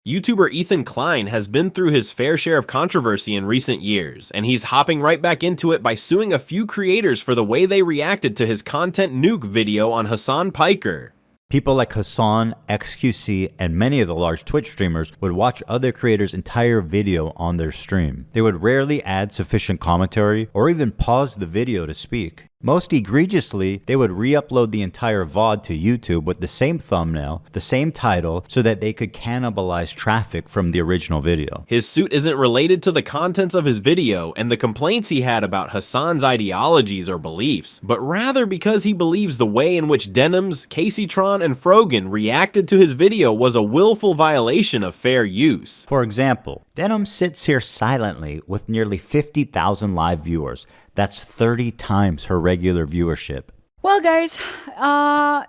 YouTuber Ethan Klein has been through his fair share of controversy in recent years, and he's hopping right back into it by suing a few creators for the way they reacted to his Content Nuke video on Hasan Piker. People like Hasan, XQC, and many of the large Twitch streamers would watch other creators' entire video on their stream. They would rarely add sufficient commentary or even pause the video to speak. Most egregiously, they would re-upload the entire VOD to YouTube with the same thumbnail, the same title, so that they could cannibalize traffic from the original video. His suit isn't related to the contents of his video and the complaints he had about Hasan's ideologies or beliefs, but rather because he believes the way in which Denims, Caseytron, and Frogan reacted to his video was a willful violation of fair use. For example, Denim sits here silently with nearly 50,000 live viewers. That's 30 times her regular viewership. Well, guys,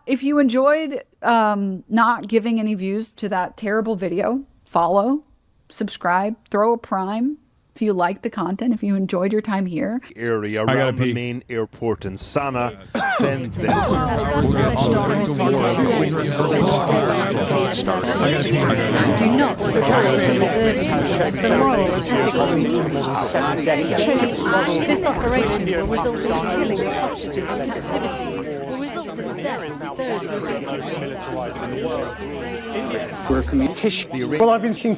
if you enjoyed not giving any views to that terrible video, follow, subscribe, throw a prime. If you like the content, if you enjoyed your time here. Area around the main airport in Sana, then this. Do not This operation will result in killing hostages in captivity. Will result in the death of those We're communication. Well, I've been thinking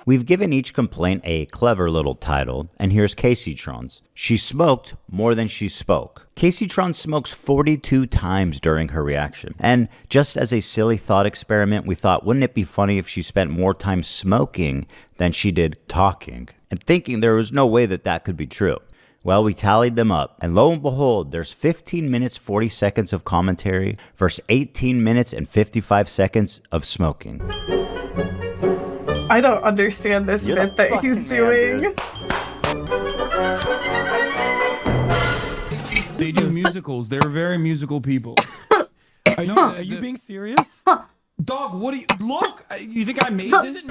We've given each complaint a clever little title, and here's Caseytron's. She smoked more than she spoke. Caseytron smokes 42 times during her reaction. And just as a silly thought experiment, we thought, wouldn't it be funny if she spent more time smoking than she did talking? And thinking there was no way that that could be true. Well, we tallied them up, and lo and behold, there's 15 minutes 40 seconds of commentary versus 18 minutes and 55 seconds of smoking. I don't understand this bit that he's doing. They do musicals. They're very musical people. Are you being serious? Dog, what do you... Look! You think I made this?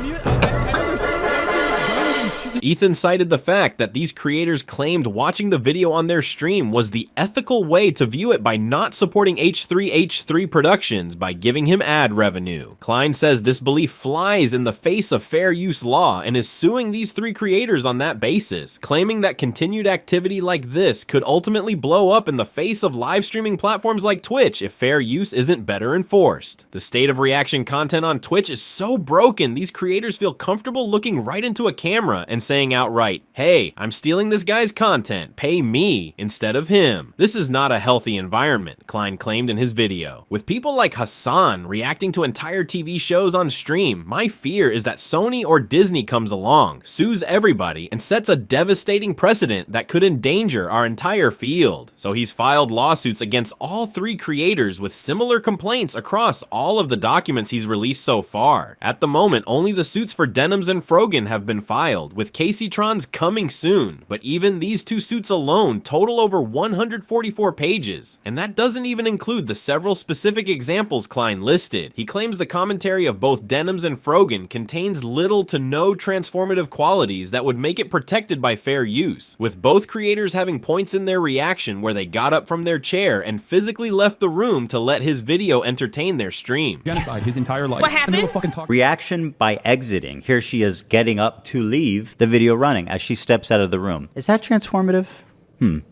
Ethan cited the fact that these creators claimed watching the video on their stream was the ethical way to view it by not supporting H3H3 Productions by giving him ad revenue. Klein says this belief flies in the face of fair use law and is suing these three creators on that basis, claiming that continued activity like this could ultimately blow up in the face of live streaming platforms like Twitch if fair use isn't better enforced. The state of reaction content on Twitch is so broken, these creators feel comfortable looking right into a camera and saying outright, hey, I'm stealing this guy's content, pay me instead of him. This is not a healthy environment, Klein claimed in his video. With people like Hasan reacting to entire TV shows on stream, my fear is that Sony or Disney comes along, sues everybody, and sets a devastating precedent that could endanger our entire field. So he's filed lawsuits against all three creators with similar complaints across all of the documents he's released so far. At the moment, only the suits for Denims and Frogan have been filed, with Caseytron's coming soon, but even these two suits alone total over 144 pages, and that doesn't even include the several specific examples Klein listed. He claims the commentary of both Denims and Frogan contains little to no transformative qualities that would make it protected by fair use, with both creators having points in their reaction where they got up from their chair and physically left the room to let his video entertain their stream. Genocide his entire life. What happened? Reaction by exiting. Here she is getting up to leave, the video running as she steps out of the room. Is that transformative?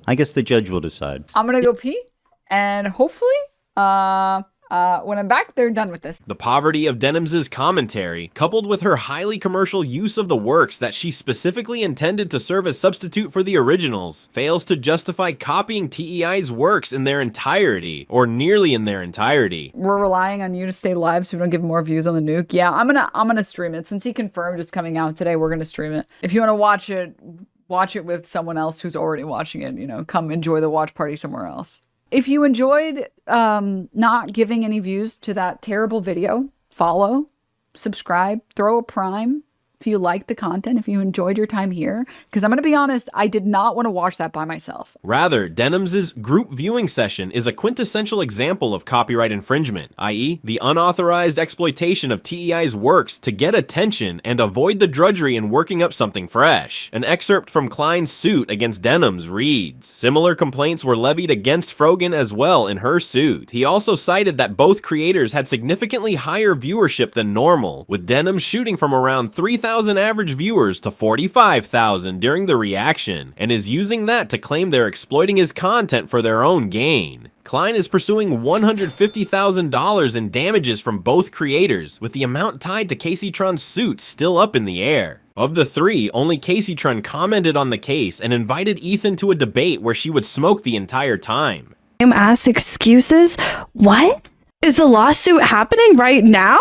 I guess the judge will decide. I'm gonna go pee, and hopefully, when I'm back, they're done with this. The poverty of Denims' commentary, coupled with her highly commercial use of the works that she specifically intended to serve as substitute for the originals, fails to justify copying TEI's works in their entirety, or nearly in their entirety. We're relying on you to stay live so we don't give more views on the nuke. Yeah, I'm gonna stream it. Since he confirmed it's coming out today, we're gonna stream it. If you want to watch it with someone else who's already watching it, you know, come enjoy the watch party somewhere else. If you enjoyed not giving any views to that terrible video, follow, subscribe, throw a prime. if you liked the content, if you enjoyed your time here, because I'm going to be honest, I did not want to watch that by myself. Rather, Denims' group viewing session is a quintessential example of copyright infringement, i.e., the unauthorized exploitation of TEI's works to get attention and avoid the drudgery in working up something fresh. An excerpt from Klein's suit against Denims reads, similar complaints were levied against Frogan as well in her suit. He also cited that both creators had significantly higher viewership than normal, with Denims shooting from around 3,000 average viewers to 45,000 during the reaction, and is using that to claim they're exploiting his content for their own gain. Klein is pursuing $150,000 in damages from both creators, with the amount tied to Caseytron's suit still up in the air. Of the three, only Caseytron commented on the case and invited Ethan to a debate where she would smoke the entire time. Ass excuses? What? Is the lawsuit happening right now?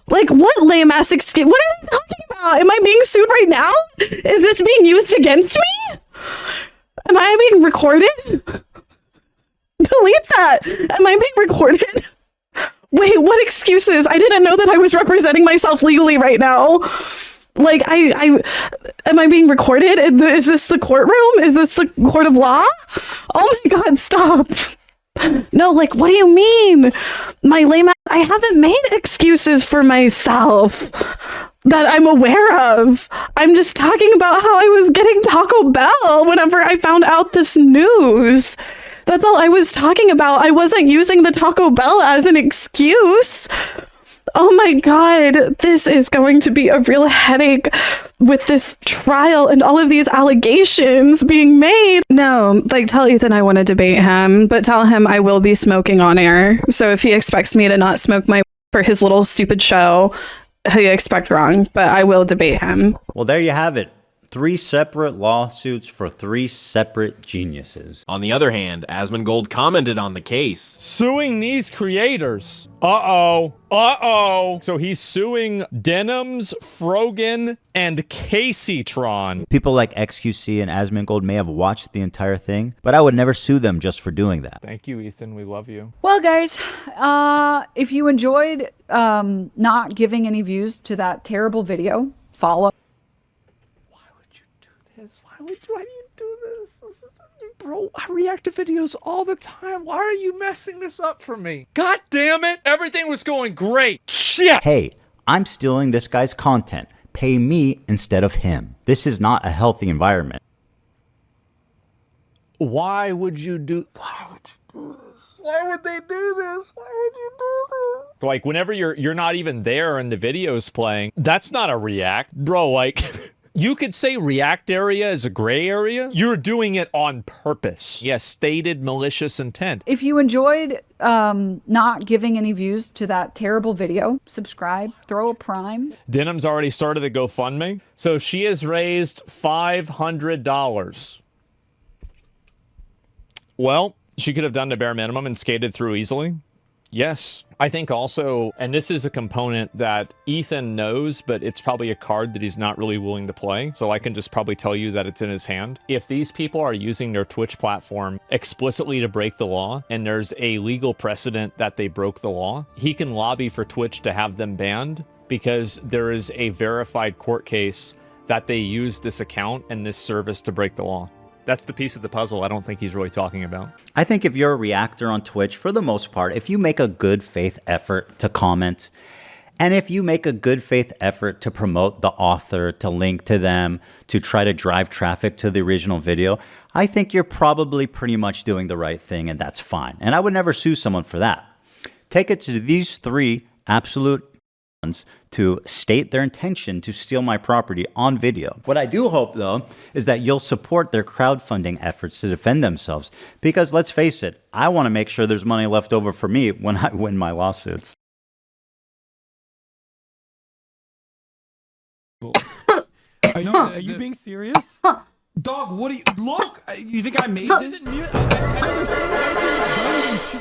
Like, what lame ass excuse? What are they talking about? Am I being sued right now? Is this being used against me? Am I being recorded? Delete that. Am I being recorded? Wait, what excuses? I didn't know that I was representing myself legally right now. Like, am I being recorded? Is this the courtroom? Is this the court of law? Oh my God, stop. No, like, what do you mean? My lame ass, I haven't made excuses for myself that I'm aware of. I'm just talking about how I was getting Taco Bell whenever I found out this news. That's all I was talking about. I wasn't using the Taco Bell as an excuse. Oh my God, this is going to be a real headache with this trial and all of these allegations being made. No, like, tell Ethan I want to debate him, but tell him I will be smoking on air. So if he expects me to not smoke my for his little stupid show, he expect wrong, but I will debate him. Well, there you have it. 3 separate lawsuits for 3 separate geniuses. On the other hand, Asmongold commented on the case. Suing these creators. So he's suing Denims, Frogan, and Caseytron. People like XQC and Asmongold may have watched the entire thing, but I would never sue them just for doing that. Thank you, Ethan. We love you. Well, guys, if you enjoyed not giving any views to that terrible video, follow. Why do you do this? Bro, I react to videos all the time. Why are you messing this up for me? God damn it. Everything was going great. Shit. Hey, I'm stealing this guy's content. Pay me instead of him. This is not a healthy environment. Why would you do this? Why would they do this? Why would you do this? Like, whenever you're not even there and the video's playing, that's not a react. Bro, like... You could say react area is a gray area. You're doing it on purpose. Yes, stated malicious intent. If you enjoyed not giving any views to that terrible video, subscribe, throw a prime. Denim's already started the GoFundMe. So she has raised $500. Well, she could have done the bare minimum and skated through easily. Yes. I think also, and this is a component that Ethan knows, but it's probably a card that he's not really willing to play. So I can just probably tell you that it's in his hand. If these people are using their Twitch platform explicitly to break the law, and there's a legal precedent that they broke the law, he can lobby for Twitch to have them banned because there is a verified court case that they used this account and this service to break the law. That's the piece of the puzzle I don't think he's really talking about. I think if you're a reactor on Twitch, for the most part, if you make a good faith effort to comment, and if you make a good faith effort to promote the author, to link to them, to try to drive traffic to the original video, I think you're probably pretty much doing the right thing, and that's fine. And I would never sue someone for that. Take it to these 3 absolute to state their intention to steal my property on video. What I do hope, though, is that you'll support their crowdfunding efforts to defend themselves. Because let's face it, I want to make sure there's money left over for me when I win my lawsuits. Are you being serious? Dog, what do you... Look! You think I made this? I know there's so much